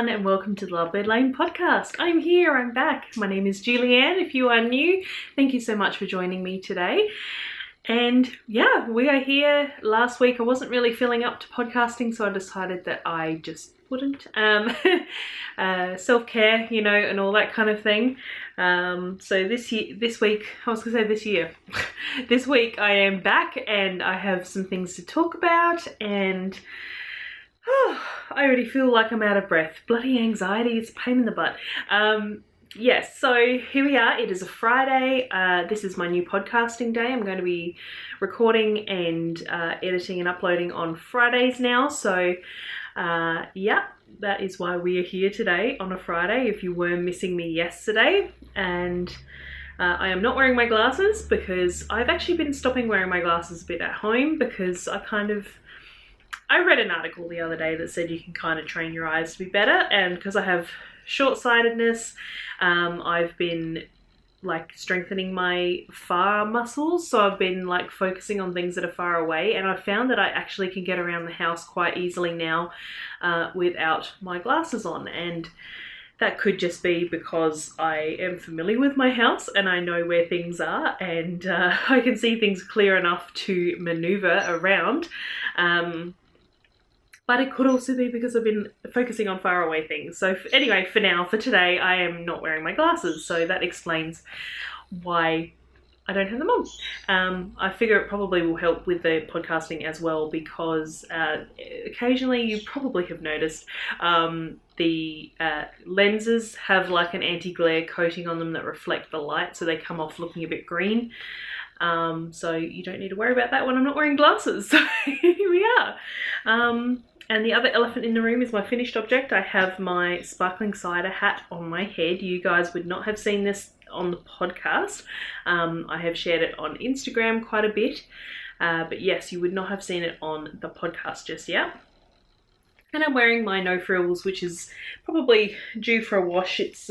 everyone, and welcome to the Lovebird Lane podcast. I'm here, I'm back. My name is Julianne. If you are new, thank you so much for joining me today. And yeah, we are here. Last week I wasn't really feeling up to podcasting, so I decided that I just wouldn't. Self-care, you know, and all that kind of thing. So this week I am back and I have some things to talk about, and I already feel like I'm out of breath. Bloody anxiety, it's a pain in the butt. Yes, so here we are. It is a Friday. This is my new podcasting day. I'm going to be recording and editing and uploading on Fridays now. So yeah, that is why we are here today on a Friday, if you were missing me yesterday. And I am not wearing my glasses because I've actually been stopping wearing my glasses a bit at home, because I read an article the other day that said you can kind of train your eyes to be better, and because I have short-sightedness, I've been like strengthening my far muscles, so I've been like focusing on things that are far away, and I've found that I actually can get around the house quite easily now without my glasses on. And that could just be because I am familiar with my house and I know where things are, and I can see things clear enough to maneuver around. But it could also be because I've been focusing on far away things. So anyway, for today, I am not wearing my glasses. So that explains why I don't have them on. I figure it probably will help with the podcasting as well, because occasionally you probably have noticed the lenses have like an anti-glare coating on them that reflect the light, so they come off looking a bit green. So you don't need to worry about that when I'm not wearing glasses. So here we are. And the other elephant in the room is my finished object. I have my sparkling cider hat on my head. You guys would not have seen this on the podcast. I have shared it on Instagram quite a bit. But yes, you would not have seen it on the podcast just yet. And I'm wearing my No Frills, which is probably due for a wash. It's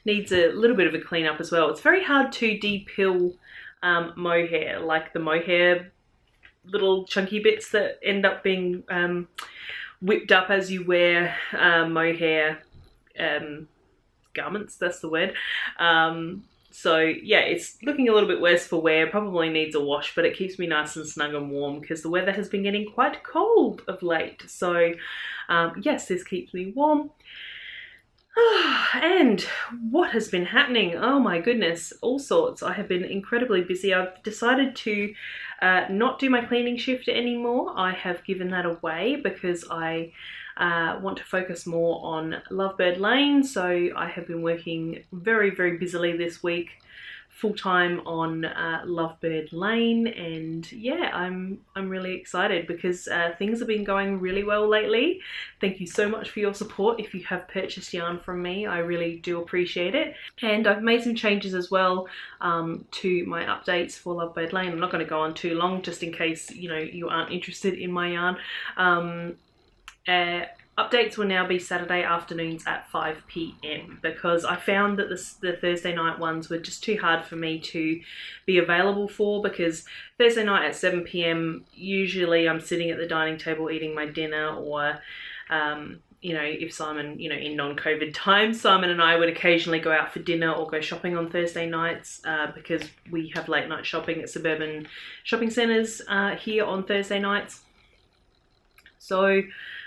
needs a little bit of a clean up as well. It's very hard to de-pill mohair, like the mohair little chunky bits that end up being whipped up as you wear mohair garments, that's the word. So yeah, it's looking a little bit worse for wear, probably needs a wash, but it keeps me nice and snug and warm because the weather has been getting quite cold of late. So yes, this keeps me warm. And what has been happening? Oh my goodness, all sorts. I have been incredibly busy. I've decided to not do my cleaning shift anymore. I have given that away because I want to focus more on Lovebird Lane. So I have been working very, very busily this week, full-time on Lovebird Lane, and yeah, I'm really excited because things have been going really well lately. Thank you so much for your support. If you have purchased yarn from me, I really do appreciate it. And I've made some changes as well to my updates for Lovebird Lane. I'm not going to go on too long, just in case you aren't interested in my yarn. Updates will now be Saturday afternoons at 5 p.m. because I found that the Thursday night ones were just too hard for me to be available for, because Thursday night at 7 p.m. usually I'm sitting at the dining table eating my dinner, or if Simon, in non-COVID times, Simon and I would occasionally go out for dinner or go shopping on Thursday nights because we have late night shopping at suburban shopping centres here on Thursday nights. So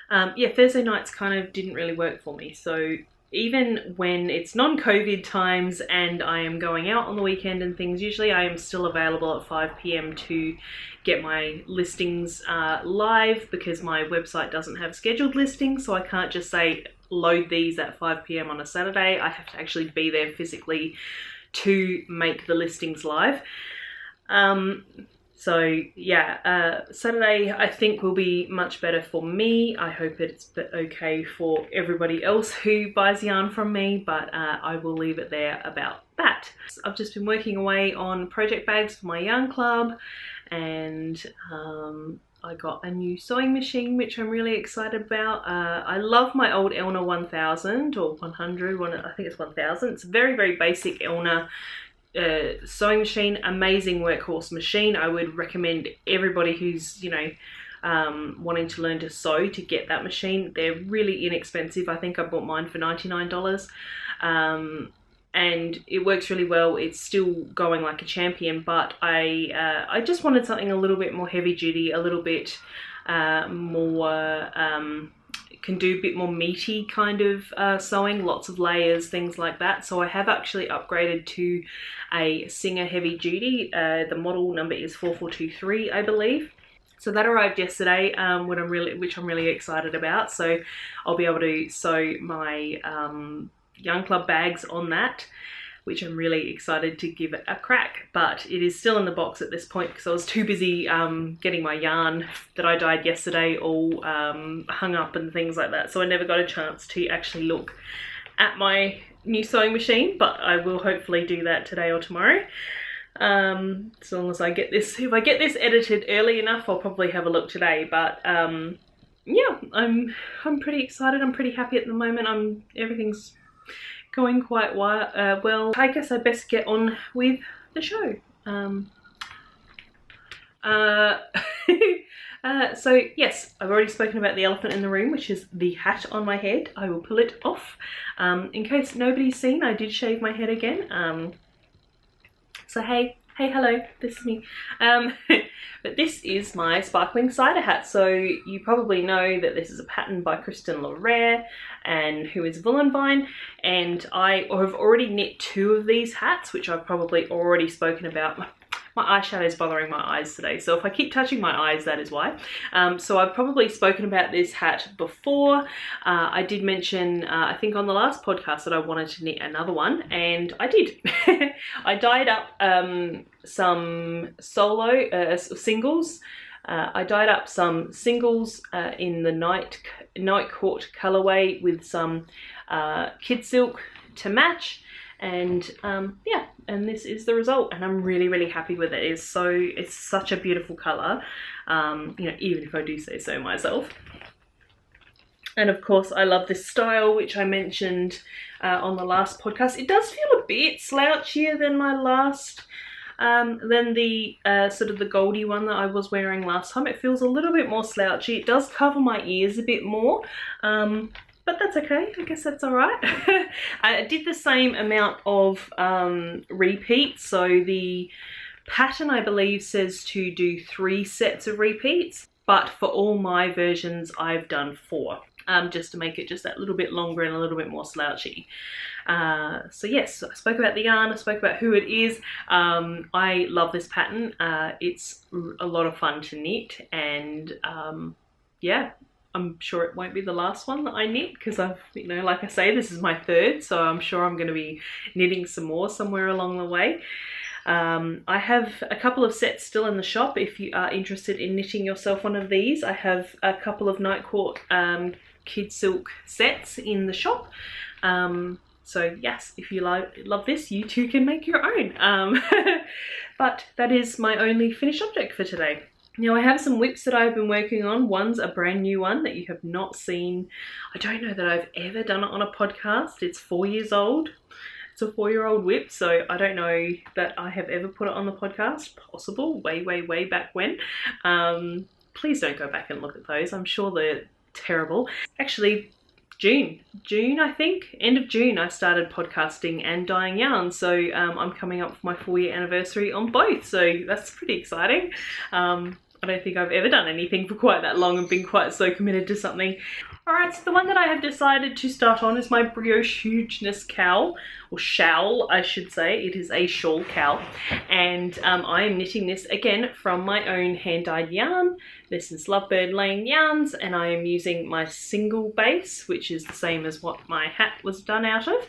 yeah, Thursday nights kind of didn't really work for me. So even when it's non-COVID times and I am going out on the weekend and things, usually I am still available at 5 p.m. to get my listings live, because my website doesn't have scheduled listings. So I can't just say load these at 5 p.m. on a Saturday. I have to actually be there physically to make the listings live. So yeah, Saturday I think will be much better for me. I hope it's okay for everybody else who buys yarn from me, but I will leave it there about that. I've just been working away on project bags for my yarn club, and I got a new sewing machine, which I'm really excited about. I love my old Elna 1000 or 100, I think it's 1000. It's a very, very basic Elna sewing machine, amazing workhorse machine. I would recommend everybody who's wanting to learn to sew to get that machine. They're really inexpensive. I think I bought mine for $99. And it works really well. It's still going like a champion, but I just wanted something a little bit more heavy duty, a little bit more, can do a bit more meaty kind of sewing, lots of layers, things like that. So I have actually upgraded to a Singer heavy duty. The model number is 4423, I believe. So that arrived yesterday, which I'm really excited about. So I'll be able to sew my Young Club bags on that, which I'm really excited to give it a crack. But it is still in the box at this point because I was too busy getting my yarn that I dyed yesterday all hung up and things like that. So I never got a chance to actually look at my new sewing machine, but I will hopefully do that today or tomorrow. As long as I get this, if I get this edited early enough, I'll probably have a look today. But yeah, I'm pretty excited. I'm pretty happy at the moment. Everything's going quite well. I guess I best get on with the show. So yes, I've already spoken about the elephant in the room, which is the hat on my head. I will pull it off. In case nobody's seen, I did shave my head again. So hey, hello, this is me. But this is my sparkling cider hat. So you probably know that this is a pattern by Kristen Lorare, and who is Vine, and I have already knit 2 of these hats, which I've probably already spoken about. My eyeshadow is bothering my eyes today, so if I keep touching my eyes, that is why. So I've probably spoken about this hat before. I did mention, I think on the last podcast, that I wanted to knit another one, and I did. I dyed up some singles. I dyed up some singles in the Night Court colorway with some kid silk to match, and yeah, and this is the result, and I'm really happy with it. It's such a beautiful color, you know, even if I do say so myself. And of course I love this style, which I mentioned on the last podcast. It does feel a bit slouchier than my last than the sort of the goldy one that I was wearing last time. It feels a little bit more slouchy. It does cover my ears a bit more, but that's okay. I guess that's all right. I did the same amount of repeats. So the pattern, I believe, says to do 3 sets of repeats, but for all my versions, I've done 4. Just to make it just that little bit longer and a little bit more slouchy. So yes, I spoke about the yarn, I spoke about who it is. I love this pattern. It's a lot of fun to knit, and yeah, I'm sure it won't be the last one that I knit, because I've, you know, like I say, this is my 3rd, so I'm sure I'm going to be knitting some more somewhere along the way. I have a couple of sets still in the shop. If you are interested in knitting yourself one of these, I have a couple of Night Court kid silk sets in the shop. So yes, if you love this, you too can make your own. But that is my only finished object for today. Now I have some whips that I've been working on. One's a brand new one that you have not seen. I don't know that I've ever done it on a podcast. It's 4 years old. It's a 4-year-old whip, so I don't know that I have ever put it on the podcast. Possible, way back when. Please don't go back and look at those. I'm sure they're terrible. Actually, June I think, end of June, I started podcasting and dyeing yarn, so I'm coming up for my 4-year anniversary on both, so that's pretty exciting. I don't think I've ever done anything for quite that long and been quite so committed to something. Alright, so the one that I have decided to start on is my Briochehugeness Showl, or shawl I should say. It is a shawl cowl, and I am knitting this again from my own hand-dyed yarn. This is Lovebird Lane Yarns, and I am using my single base, which is the same as what my hat was done out of.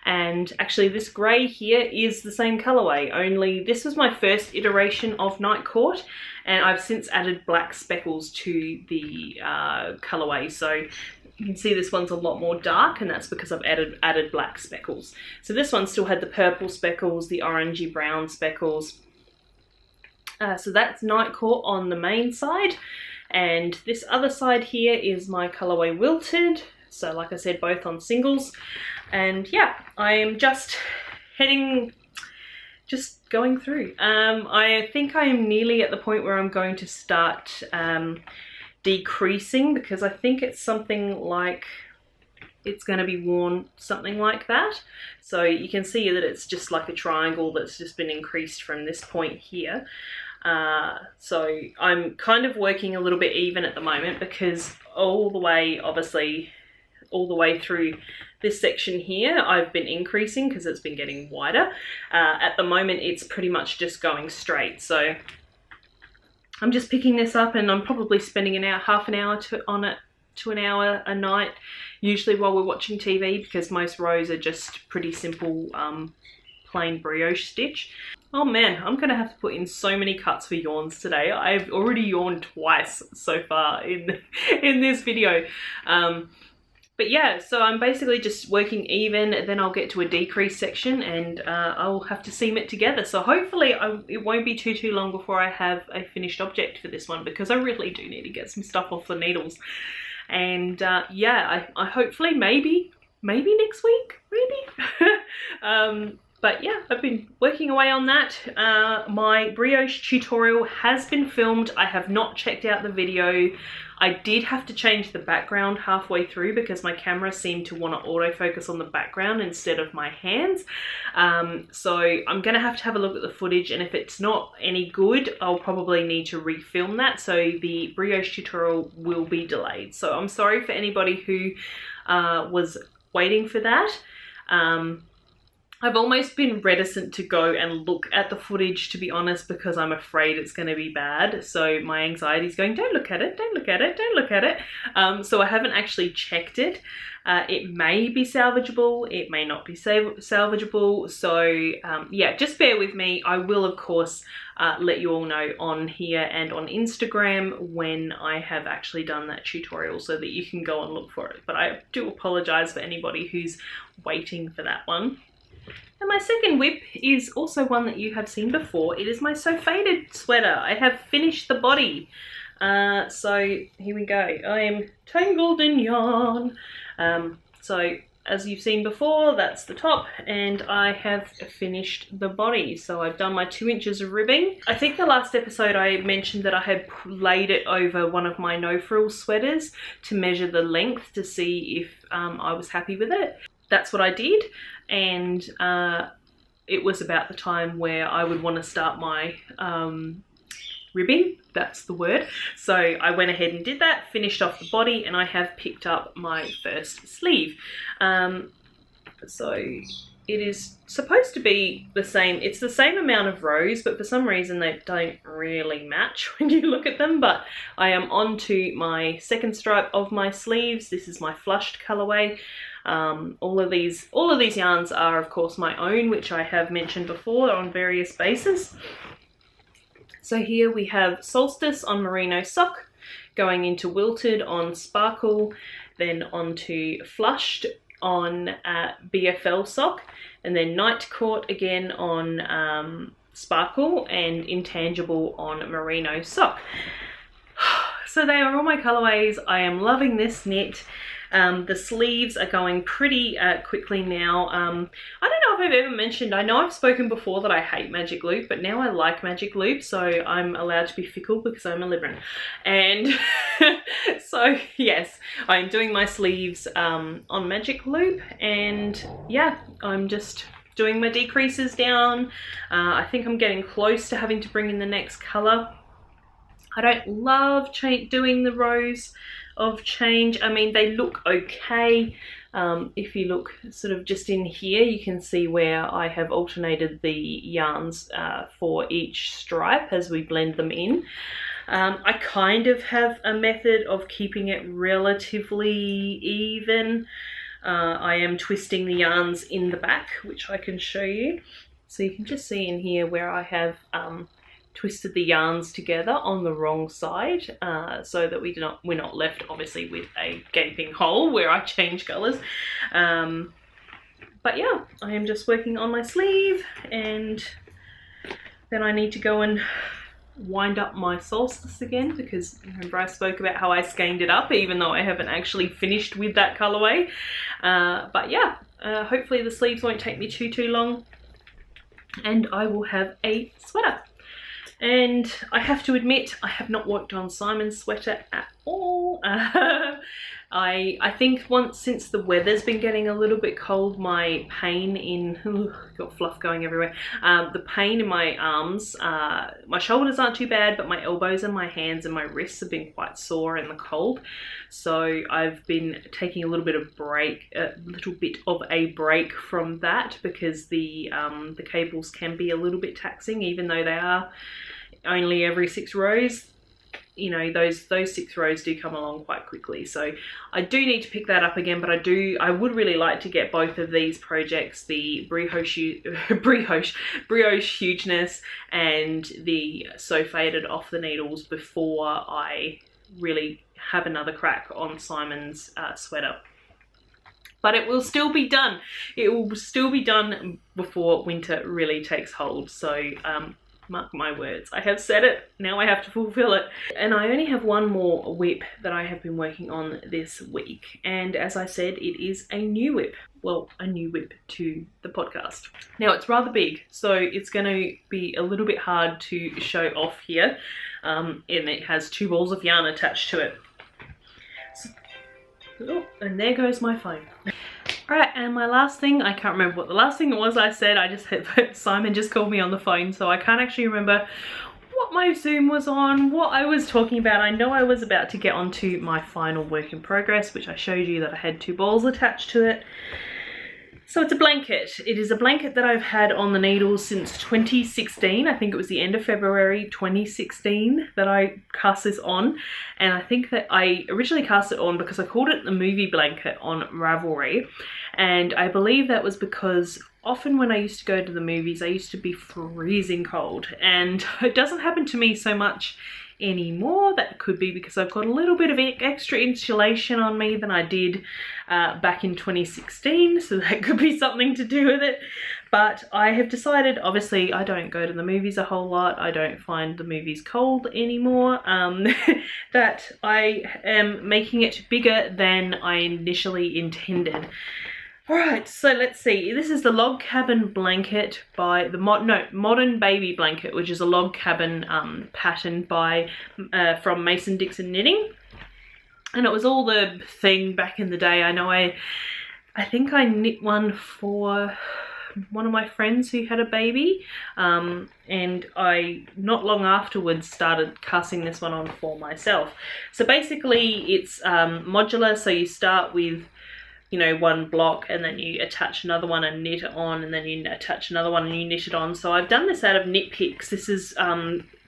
And actually this grey here is the same colourway, only this was my first iteration of Night Court, and I've since added black speckles to the colourway. So you can see this one's a lot more dark, and that's because I've added black speckles. So this one still had the purple speckles, the orangey brown speckles. So that's Night Court on the main side, and this other side here is my colourway Wilted. So like I said, both on singles. And yeah, I am just going through. I think I am nearly at the point where I'm going to start decreasing, because I think it's something like, it's going to be worn something like that. So you can see that it's just like a triangle that's just been increased from this point here. So I'm kind of working a little bit even at the moment, because all the way, obviously, all the way through this section here, I've been increasing because it's been getting wider. At the moment, it's pretty much just going straight. So I'm just picking this up, and I'm probably spending half an hour on it to an hour a night, usually while we're watching TV, because most rows are just pretty simple plain brioche stitch. Oh man, I'm gonna have to put in so many cuts for yawns today. I've already yawned twice so far in this video. But yeah, so I'm basically just working even, then I'll get to a decrease section, and I'll have to seam it together. So hopefully it won't be too long before I have a finished object for this one, because I really do need to get some stuff off the needles. And yeah, I hopefully maybe next week, maybe. But yeah, I've been working away on that. My brioche tutorial has been filmed. I have not checked out the video. I did have to change the background halfway through because my camera seemed to want to autofocus on the background instead of my hands. So I'm going to have a look at the footage, and if it's not any good, I'll probably need to refilm that. So the brioche tutorial will be delayed. So I'm sorry for anybody who was waiting for that. I've almost been reticent to go and look at the footage, to be honest, because I'm afraid it's going to be bad. So my anxiety is going, don't look at it, don't look at it, don't look at it. So I haven't actually checked it. It may be salvageable, it may not be salvageable. So yeah, just bear with me. I will, of course, let you all know on here and on Instagram when I have actually done that tutorial, so that you can go and look for it. But I do apologize for anybody who's waiting for that one. And my second whip is also one that you have seen before. It is my So Faded sweater. I have finished the body. So here we go. I am tangled in yarn. So as you've seen before, that's the top, and I have finished the body. So I've done my 2 inches of ribbing. I think the last episode I mentioned that I had laid it over one of my no-frills sweaters to measure the length to see if I was happy with it. That's what I did, and it was about the time where I would want to start my ribbing, that's the word. So I went ahead and did that, finished off the body, and I have picked up my first sleeve. So it is supposed to be the same, it's the same amount of rows, but for some reason they don't really match when you look at them. But I am on to my second stripe of my sleeves. This is my flushed colorway. All of these yarns are of course my own, which I have mentioned before on various bases. So here we have Solstice on Merino Sock, going into Wilted on Sparkle, then onto Flushed on BFL Sock, and then Night Court again on Sparkle, and Intangible on Merino Sock. So they are all my colorways. I am loving this knit. The sleeves are going pretty quickly now. I don't know if I've ever mentioned, I know I've spoken before that I hate magic loop, but now I like magic loop, so I'm allowed to be fickle because I'm a Libran. And so yes, I'm doing my sleeves on magic loop, and yeah, I'm just doing my decreases down. I think I'm getting close to having to bring in the next color. I don't love doing the rows of change. I mean, they look okay. If you look sort of just in here, you can see where I have alternated the yarns for each stripe as we blend them in. I kind of have a method of keeping it relatively even. I am twisting the yarns in the back, which I can show you. So you can just see in here where I have twisted the yarns together on the wrong side, so that we're not left obviously with a gaping hole where I change colours. But yeah, I am just working on my sleeve, and then I need to go and wind up my Solstice again, because remember I spoke about how I skeined it up even though I haven't actually finished with that colourway. But yeah, hopefully the sleeves won't take me too long, and I will have a sweater. And I have to admit, I have not worked on Simon's sweater at all. I think since the weather's been getting a little bit cold, my pain in, got fluff going everywhere, the pain in my arms, my shoulders aren't too bad, but my elbows and my hands and my wrists have been quite sore in the cold. So I've been taking a little bit of a break from that, because the cables can be a little bit taxing, even though they are only every 6 rows. You know, those 6 rows do come along quite quickly. So I do need to pick that up again, but I would really like to get both of these projects, the Briochehugeness and the So Faded off the needles, before I really have another crack on Simon's sweater. But it will still be done. It will still be done before winter really takes hold. So mark my words. I have said it, now I have to fulfill it. And I only have one more whip that I have been working on this week. And as I said, it is a new whip. Well, a new whip to the podcast. Now it's rather big, so it's going to be a little bit hard to show off here. And it has 2 balls of yarn attached to it. Oh, and there goes my phone. Alright, and my last thing, I can't remember what the last thing was I said. I just had, Simon just called me on the phone, so I can't actually remember what my Zoom was on, what I was talking about. I know I was about to get onto my final work in progress, which I showed you that I had 2 balls attached to it. So it's a blanket. It is a blanket that I've had on the needles since 2016. I think it was the end of February 2016 that I cast this on. And I think that I originally cast it on because I called it the movie blanket on Ravelry. And I believe that was because often when I used to go to the movies, I used to be freezing cold. And it doesn't happen to me so much anymore. That could be because I've got a little bit of extra insulation on me than I did back in 2016, so that could be something to do with it. But I have decided, obviously I don't go to the movies a whole lot, I don't find the movies cold anymore, that I am making it bigger than I initially intended. Alright, so let's see. This is the Log Cabin Blanket by the Modern Baby Blanket, which is a log cabin pattern by from Mason Dixon Knitting. And it was all the thing back in the day. I know I think I knit one for one of my friends who had a baby, and I not long afterwards started casting this one on for myself. So basically it's modular, so you start with, you know, 1 block, and then you attach another one and knit it on, and then you attach another one and you knit it on. So I've done this out of Knit Picks. This is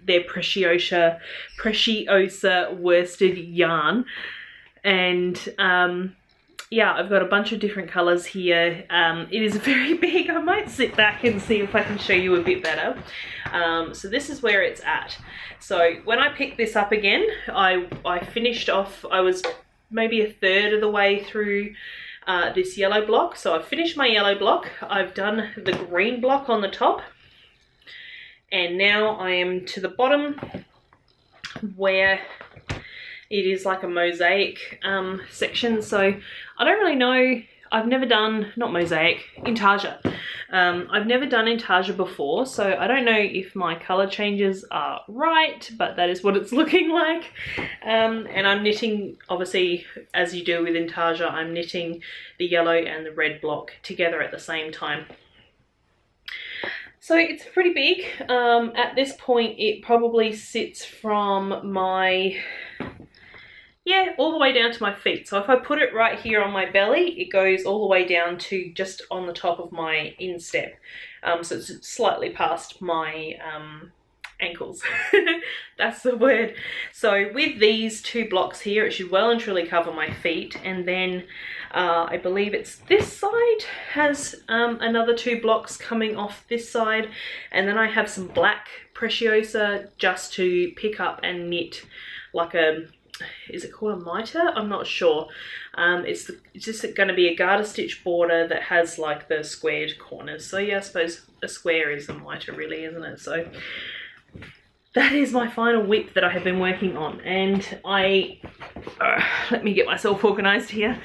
their Preciosa worsted yarn, and yeah, I've got a bunch of different colours here. It is very big. I might sit back and see if I can show you a bit better. So this is where it's at. So when I picked this up again, I finished off, I was maybe a third of the way through this yellow block. So I've finished my yellow block, I've done the green block on the top, and now I am to the bottom where it is like a mosaic section. So I don't really know, I've never done, not mosaic, intarsia. I've never done intarsia before, so I don't know if my colour changes are right, but that is what it's looking like. And I'm knitting, obviously, as you do with intarsia, I'm knitting the yellow and the red block together at the same time. So it's pretty big. At this point, it probably sits from my, yeah, all the way down to my feet. So if I put it right here on my belly, it goes all the way down to just on the top of my instep. So it's slightly past my ankles. That's the word. So with these 2 blocks here, it should well and truly cover my feet. And then I believe it's this side has another 2 blocks coming off this side. And then I have some black Preciosa just to pick up and knit like a, is it called a mitre? I'm not sure. It's just going to be a garter stitch border that has like the squared corners. So yeah, I suppose a square is a mitre really, isn't it? So that is my final whip that I have been working on, and let me get myself organised here.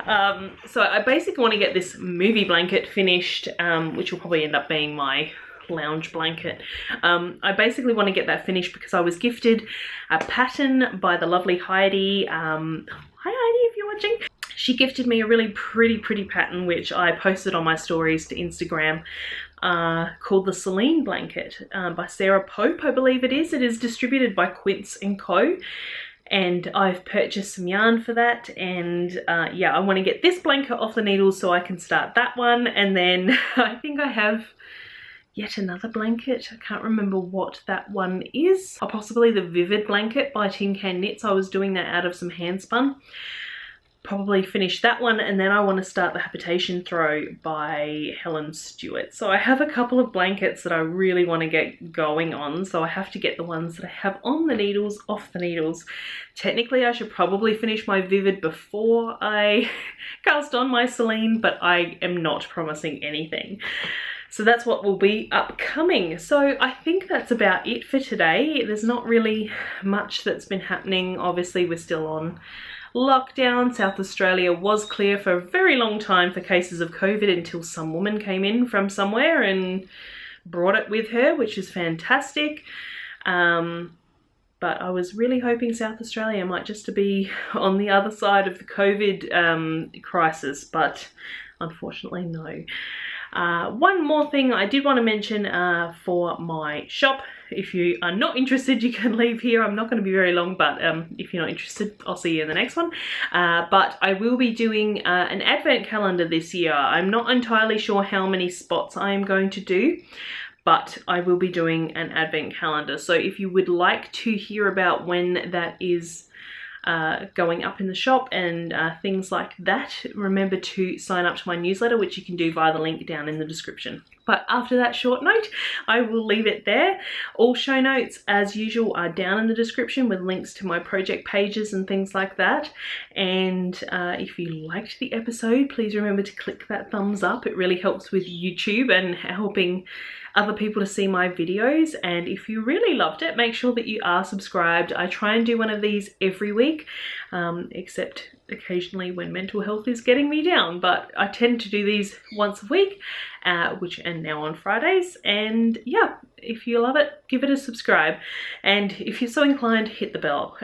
So I basically want to get this movie blanket finished, which will probably end up being my lounge blanket. I basically want to get that finished because I was gifted a pattern by the lovely Heidi. Hi Heidi, if you're watching. She gifted me a really pretty pattern which I posted on my stories to Instagram, called the Saline Blanket by Sarah Pope, I believe it is. It is distributed by Quince & Co. And I've purchased some yarn for that, and yeah, I want to get this blanket off the needles so I can start that one. And then I think I have yet another blanket. I can't remember what that one is. Or possibly the Vivid blanket by Tin Can Knits. I was doing that out of some hand spun. Probably finish that one, and then I want to start the Habitation Throw by Helen Stewart. So I have a couple of blankets that I really want to get going on, so I have to get the ones that I have on the needles off the needles. Technically I should probably finish my Vivid before I cast on my Saline, but I am not promising anything. So that's what will be upcoming. So I think that's about it for today. There's not really much that's been happening. Obviously we're still on lockdown. South Australia was clear for a very long time for cases of COVID until some woman came in from somewhere and brought it with her, which is fantastic. But I was really hoping South Australia might just be on the other side of the COVID crisis, but unfortunately no. One more thing I did want to mention for my shop. If you are not interested, you can leave here. I'm not going to be very long, but if you're not interested, I'll see you in the next one. But I will be doing an advent calendar this year. I'm not entirely sure how many spots I am going to do, but I will be doing an advent calendar. So if you would like to hear about when that is going up in the shop and things like that, remember to sign up to my newsletter, which you can do via the link down in the description. But after that short note, I will leave it there. All show notes, as usual, are down in the description with links to my project pages and things like that. And if you liked the episode, please remember to click that thumbs up. It really helps with YouTube and helping other people to see my videos. And if you really loved it, make sure that you are subscribed. I try and do one of these every week, except occasionally when mental health is getting me down, but I tend to do these once a week, and now on Fridays. And yeah, if you love it, give it a subscribe, and if you're so inclined, hit the bell.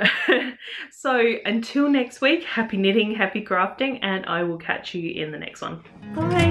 So until next week, happy knitting, happy crafting, and I will catch you in the next one. Bye.